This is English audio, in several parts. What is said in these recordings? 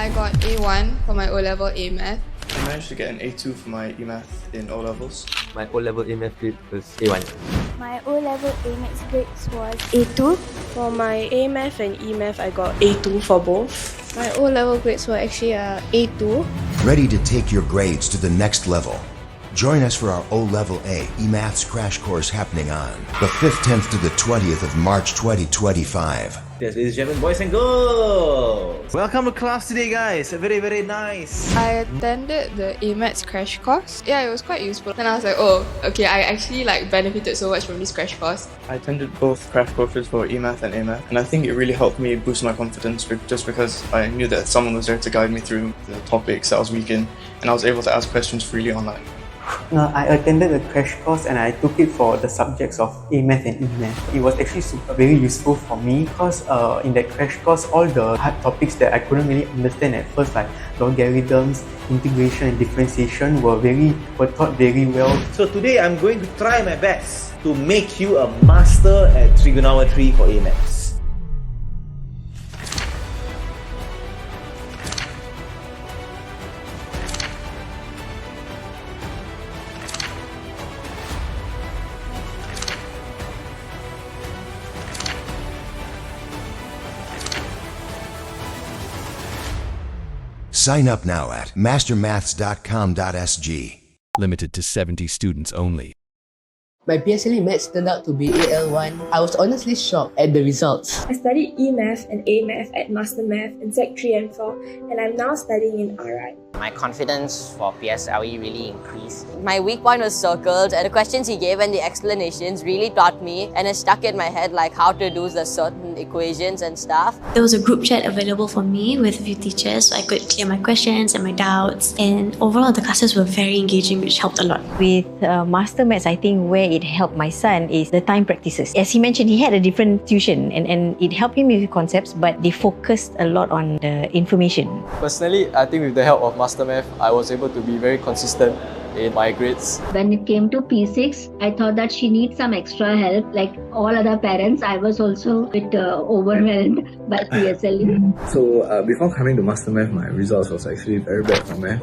I got A1 for my O-level A-Math. I managed to get an A2 for my E-Math in O-levels. My O-level A-Math grade was A1. My O-level A-Math grades was A2. For my A-Math and E-Math, I got A2 for both. My O-level grades were actually A2. Ready to take your grades to the next level? Join us for our O-Level A E-Maths crash course happening on the 5th, 10th to the 20th of March 2025. Yes, ladies and gentlemen, boys and girls! Welcome to class today, guys. Very, very nice. I attended the A-Maths crash course. Yeah, it was quite useful. And I was like, oh, okay, I actually benefited so much from this crash course. I attended both crash courses for E-Math and A-Math, and I think it really helped me boost my confidence just because I knew that someone was there to guide me through the topics that I was weak in, and I was able to ask questions freely online. I attended the crash course and I took it for the subjects of A-Math and E-Math. It was actually very useful for me because in that crash course, all the hard topics that I couldn't really understand at first, like logarithms, integration and differentiation were taught very well. So today I'm going to try my best to make you a master at trigonometry for A-Maths. Sign up now at mastermaths.com.sg. Limited to 70 students only. My PSLE Maths turned out to be AL1. I was honestly shocked at the results. I studied E-Math and A-Math at Master Math in Sec 3 and 4, and I'm now studying in RI. My confidence for PSLE really increased. My weak point was circled, and the questions he gave and the explanations really taught me, and it stuck in my head like how to do the certain equations and stuff. There was a group chat available for me with a few teachers, so I could clear my questions and my doubts. And overall, the classes were very engaging, which helped a lot. With Master Maths, I think where it helped my son is the time practices. As he mentioned, he had a different tuition and it helped him with concepts, but they focused a lot on the information. Personally, I think with the help of Master Math, I was able to be very consistent in my grades. When it came to P6, I thought that she needs some extra help. Like all other parents, I was also a bit overwhelmed by PSLE. So before coming to Master Math, my results was actually very bad for math.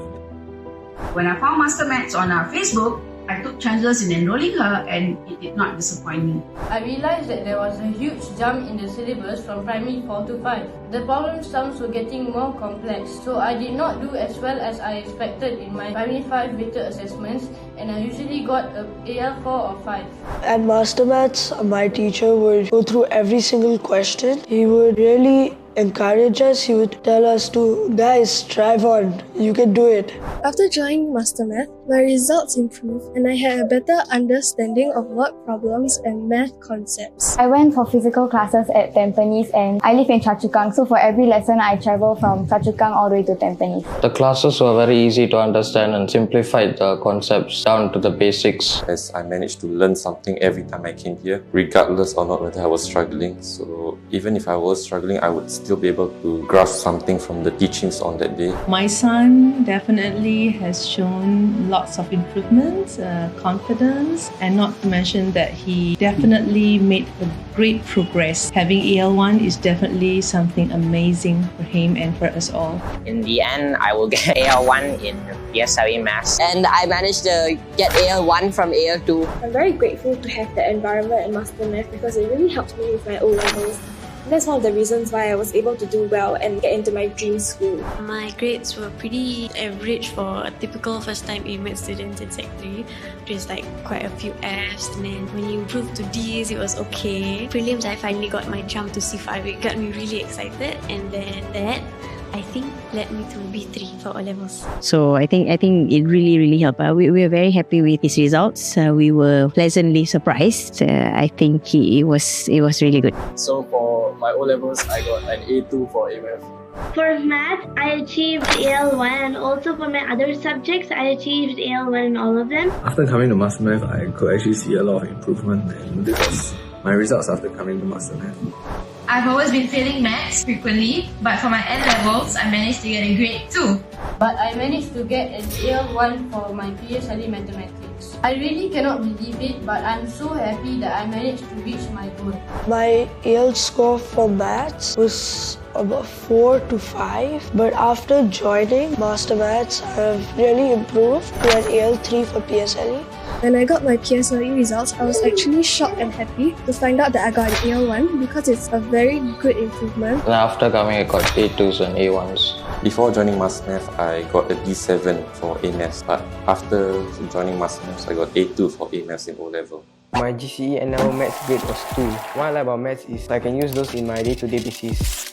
When I found Master Maths on Facebook, I took chances in enrolling her and it did not disappoint me. I realized that there was a huge jump in the syllabus from primary 4 to 5. The problem sums were getting more complex, so I did not do as well as I expected in my primary 5 weighted assessments, and I usually got a AL4 or 5. At Master Maths, my teacher would go through every single question. He would really encourage us. He would tell us to, guys, strive on, you can do it. After joining Master Math, my results improved and I had a better understanding of word problems and math concepts. I went for physical classes at Tampines and I live in Choa Chu Kang, so for every lesson I travel from Choa Chu Kang all the way to Tampines. The classes were very easy to understand and simplified the concepts down to the basics. As I managed to learn something every time I came here, regardless or not whether I was struggling. So even if I was struggling, I would still be able to grasp something from the teachings on that day. My son definitely has shown lots of improvements, confidence, and not to mention that he definitely made a great progress. Having AL1 is definitely something amazing for him and for us all. In the end, I will get AL1 in PSLE Maths, and I managed to get AL1 from AL2. I'm very grateful to have the environment at Master Math because it really helped me with my O-levels. That's one of the reasons why I was able to do well and get into my dream school. My grades were pretty average for a typical first-time A-Math student in Sec 3. Just quite a few Fs, and then when you improved to Ds, it was okay. Prelims, I finally got my jump to C5. It got me really excited, and then that, I think, led me to B3 for O-levels. So I think it really helped. We were very happy with his results. We were pleasantly surprised. I think it was really good. So for my O-levels, I got an A2 for A-Math. For math, I achieved AL1, and also for my other subjects, I achieved AL1 in all of them. After coming to Master Math, I could actually see a lot of improvement, and this was my results after coming to Master Math. I've always been failing maths frequently, but for my N-levels, I managed to get a grade 2. But I managed to get an AL1 for my PSLE mathematics. I really cannot believe it, but I'm so happy that I managed to reach my goal. My AL score for maths was about 4 to 5, but after joining Master Maths, I've really improved to an AL3 for PSLE. When I got my PSLE results, I was actually shocked and happy to find out that I got an AL1 because it's a very good improvement. And after coming, I got A2s and A1s. Before joining Master Math, I got a D7 for A-Maths, but after joining Master Maths, I got A2 for A-Maths in O-Level. My GCE and level maths grade was 2. What I like about maths is I can use those in my day-to-day basis.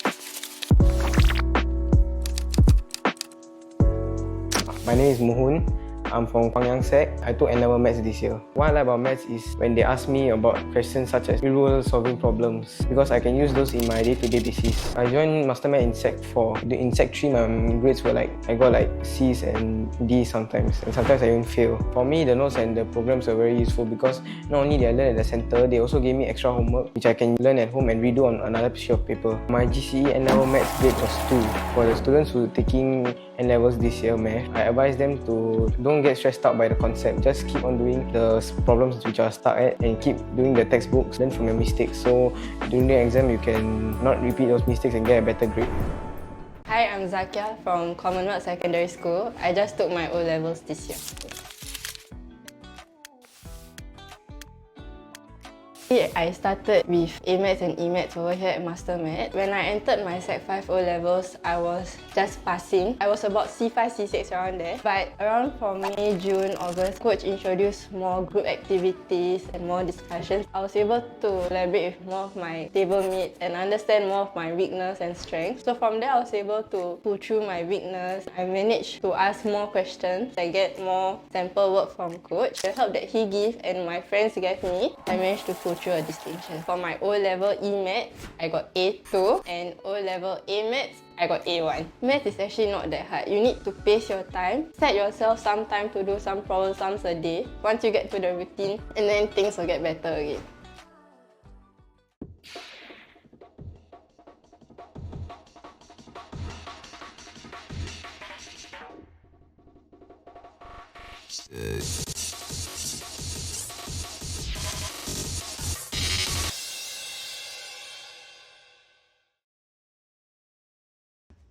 My name is Mohun. I'm from Pangyang Sec. I took N-level maths this year. What I like about maths is when they ask me about questions such as real-world solving problems, because I can use those in my day-to-day basis. I joined Master Math in Sec 4. In Sec 3, my grades were I got C's and D's sometimes, and sometimes I even fail. For me, the notes and the programs are very useful because not only did I learn at the center, they also gave me extra homework which I can learn at home and redo on another sheet of paper. My GCE N-level maths grade was 2. For the students who are taking N-levels this year math, I advise them to don't get stressed out by the concept. Just keep on doing the problems which are stuck at and keep doing the textbooks, learn from your mistakes. So during the exam, you can not repeat those mistakes and get a better grade. Hi, I'm Zakia from Commonwealth Secondary School. I just took my O-levels this year. I started with A-Maths and E-Maths over here at Master Math. When I entered my Sec 5 O-levels, I was just passing. I was about C5, C6 around there. But around for May, June, August, Coach introduced more group activities and more discussions. I was able to collaborate with more of my table mates and understand more of my weakness and strengths. So from there, I was able to pull through my weakness. I managed to ask more questions. I get more sample work from Coach. The help that he gave and my friends gave me, I managed to pull through a distinction. For my O-level E-Maths, I got A2, and O-level A-Maths, I got A1. Math is actually not that hard. You need to pace your time. Set yourself some time to do some problem sums a day. Once you get to the routine, and then things will get better again.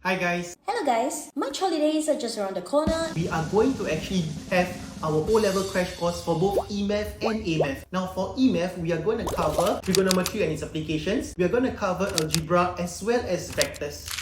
Hi guys! Hello guys! March holidays are just around the corner. We are going to actually have our O-level crash course for both E-Math and A-Math. Now for E-Math, we are going to cover trigonometry and its applications. We are going to cover algebra as well as vectors.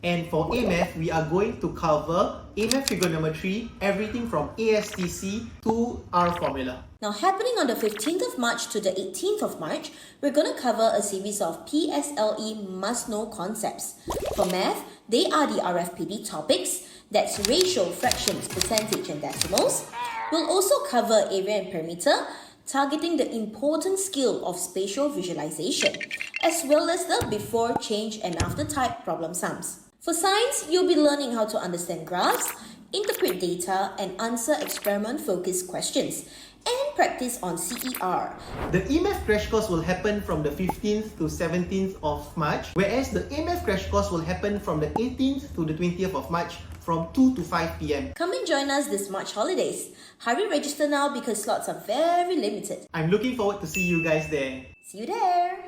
And for A-Math, we are going to cover A-Math trigonometry, everything from ASTC to R formula. Now happening on the 15th of March to the 18th of March, we're going to cover a series of PSLE must-know concepts. For math, they are the RFPD topics, that's ratio, fractions, percentage and decimals. We'll also cover area and perimeter, targeting the important skill of spatial visualization, as well as the before, change and after type problem sums. For science, you'll be learning how to understand graphs, interpret data and answer experiment-focused questions, and practice on CER. The E-Math crash course will happen from the 15th to 17th of March, whereas the A-Math crash course will happen from the 18th to the 20th of March from 2 to 5 p.m. Come and join us this March holidays. Hurry register now because slots are very limited. I'm looking forward to see you guys there. See you there!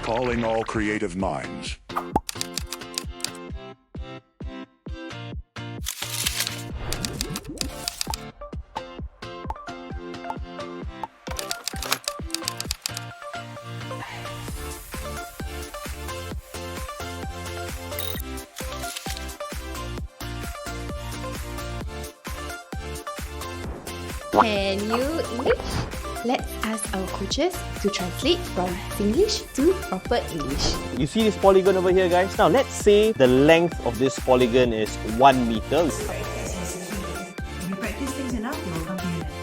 Calling all creative minds. Can you English? Let's ask our coaches to translate from Singlish to proper English. You see this polygon over here, guys? Now let's say the length of this polygon is 1 meter. If you practice things enough, you will come to your level.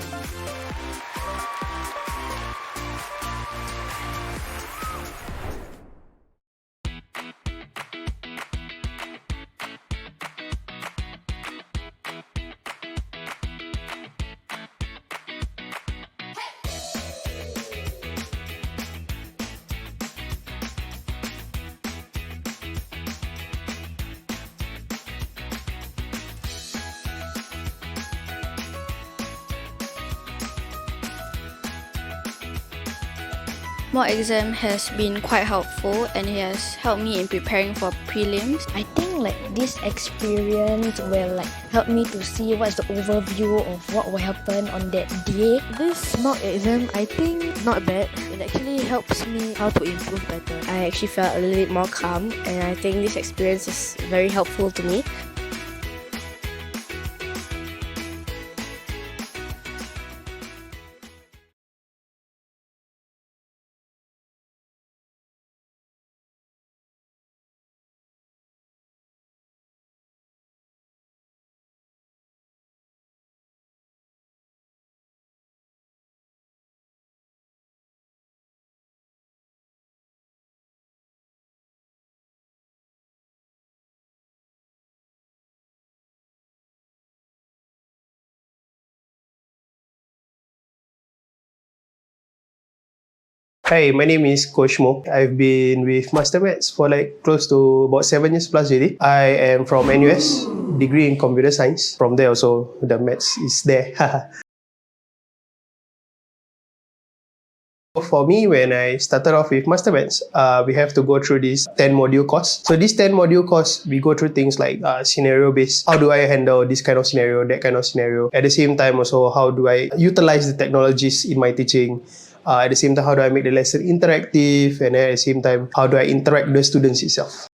Mock exam has been quite helpful and it has helped me in preparing for prelims. I think like this experience will like help me to see what's the overview of what will happen on that day. This mock exam, I think not bad. It actually helps me how to improve better. I actually felt a little bit more calm, and I think this experience is very helpful to me. Hi, my name is Coach Mo. I've been with Master Maths for like close to about 7 years plus already. I am from NUS, degree in computer science. From there also, the maths is there. For me, when I started off with Master Maths, we have to go through this 10 module course. So this 10 module course, we go through things like scenario based. How do I handle this kind of scenario, that kind of scenario? At the same time also, how do I utilize the technologies in my teaching? At the same time, how do I make the lesson interactive? And at the same time, how do I interact with the students itself?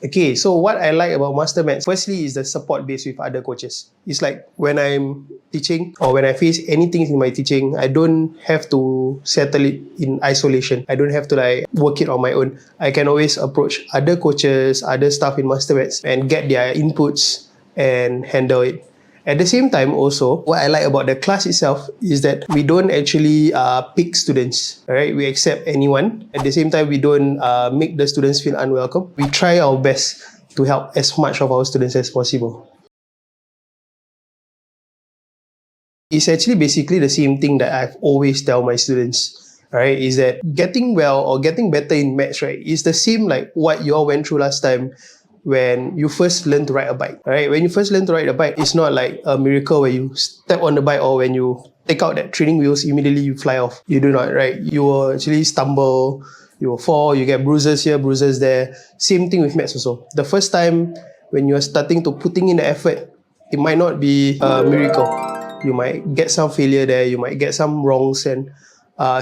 Okay, so what I like about Master Maths, firstly, is the support base with other coaches. It's like when I'm teaching or when I face anything in my teaching, I don't have to settle it in isolation. I don't have to like work it on my own. I can always approach other coaches, other staff in Master Maths and get their inputs and handle it. At the same time also, what I like about the class itself is that we don't actually pick students, right? We accept anyone. At the same time, we don't make the students feel unwelcome. We try our best to help as much of our students as possible. It's actually basically the same thing that I've always tell my students, right? Is that getting well or getting better in maths, right? Is the same like what you all went through last time when you first learn to ride a bike, right? When you first learn to ride a bike, it's not like a miracle where you step on the bike or when you take out that training wheels, immediately you fly off. You do not, right? You will actually stumble, you will fall, you get bruises here, bruises there. Same thing with maths also. The first time when you're starting to putting in the effort, it might not be a miracle. You might get some failure there, you might get some wrongs and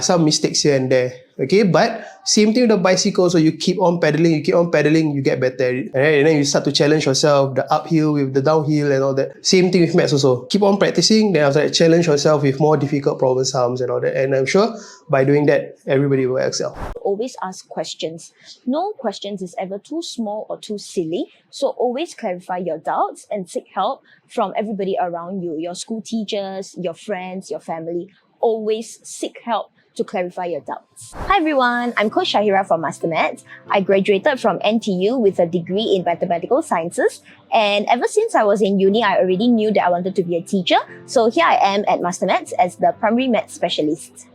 some mistakes here and there. Okay, but same thing with the bicycle. So you keep on pedaling, you get better at it. Right? And then you start to challenge yourself, the uphill with the downhill and all that. Same thing with maths also. Keep on practicing, then after that, challenge yourself with more difficult problem sums and all that. And I'm sure by doing that, everybody will excel. Always ask questions. No questions is ever too small or too silly. So always clarify your doubts and seek help from everybody around you, your school teachers, your friends, your family. Always seek help to clarify your doubts. Hi everyone, I'm Coach Shahira from Master Maths. I graduated from NTU with a degree in mathematical sciences, and ever since I was in uni, I already knew that I wanted to be a teacher. So here I am at Master Maths as the primary maths specialist.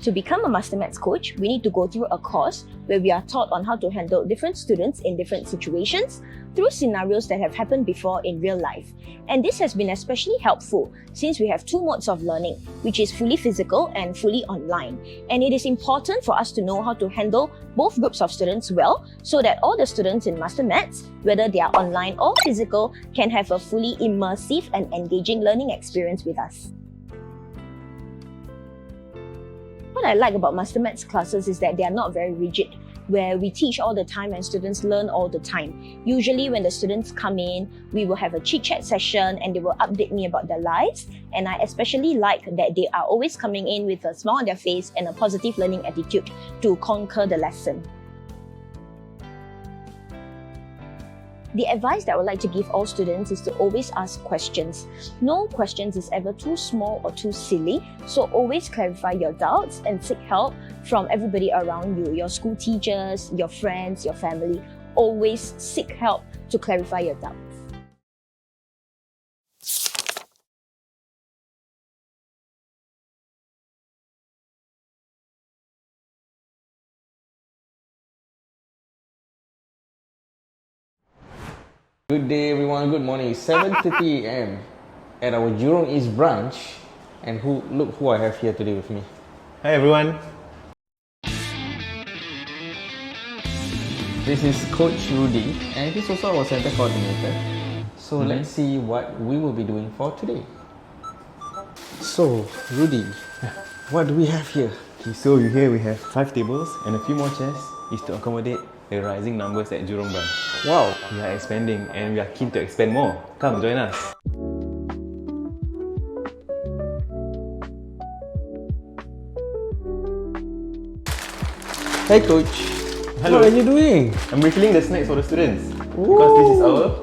To become a Master Maths coach, we need to go through a course where we are taught on how to handle different students in different situations through scenarios that have happened before in real life. And this has been especially helpful since we have two modes of learning, which is fully physical and fully online. And it is important for us to know how to handle both groups of students well so that all the students in Master Maths, whether they are online or physical, can have a fully immersive and engaging learning experience with us. What I like about Master Maths classes is that they are not very rigid, where we teach all the time and students learn all the time. Usually when the students come in, we will have a chit-chat session and they will update me about their lives. And I especially like that they are always coming in with a smile on their face and a positive learning attitude to conquer the lesson. The advice that I would like to give all students is to always ask questions. No questions is ever too small or too silly, so always clarify your doubts and seek help from everybody around you, your school teachers, your friends, your family. Always seek help to clarify your doubts. Good day everyone, good morning. 7:30 a.m. at our Jurong East branch, and look who I have here today with me. Hi everyone. This is Coach Rudy, and he's also our center coordinator. So let's see what we will be doing for today. So Rudy, what do we have here? Okay, so here we have 5 tables and a few more chairs is to accommodate the rising numbers at Jurong branch. Wow! We are expanding and we are keen to expand more. Come join us. Hey Coach! Hello. What are you doing? I'm refilling the snacks for the students. Because this is our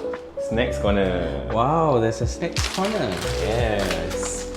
snacks corner. Wow, there's a snacks corner. Yes.